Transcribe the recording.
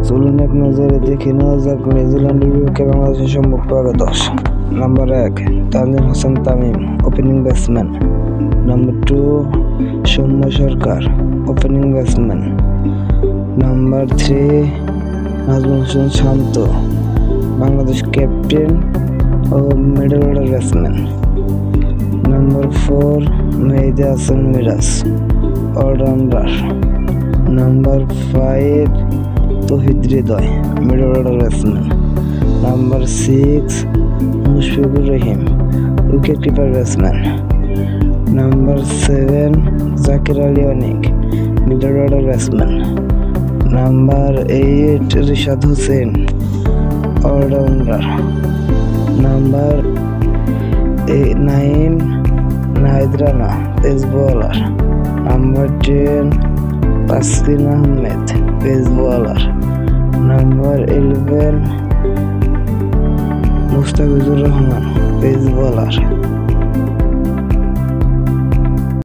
চলুন এক নজরে দেখে নেওয়া যাক নিউজিল্যান্ডের বিপক্ষে বাংলাদেশের সম্ভাব্য একাদশ। Number 1 Tanzim Hasan Tamim, opening batsman. Number 2 Soumya Sarkar, opening batsman. Number 3 Najmul Hossain Shanto, Bangladesh captain ও middle order batsman. Number 4 Mehidy Hasan Miraz, allrounder. Number 5 Towhid Hridoy, middle order batsman. Number 6 Mushfiqur Rahim, wicket keeper batsman. Number 7 Jaker Ali Anik, middle order batsman. Number 8 Rishad Hossain, allrounder. Number 9 Nahid Rana, pace bowler. Number 10 Taskin Ahmed, pace bowler. Number 11 Mustafizur Rahman, pace bowler.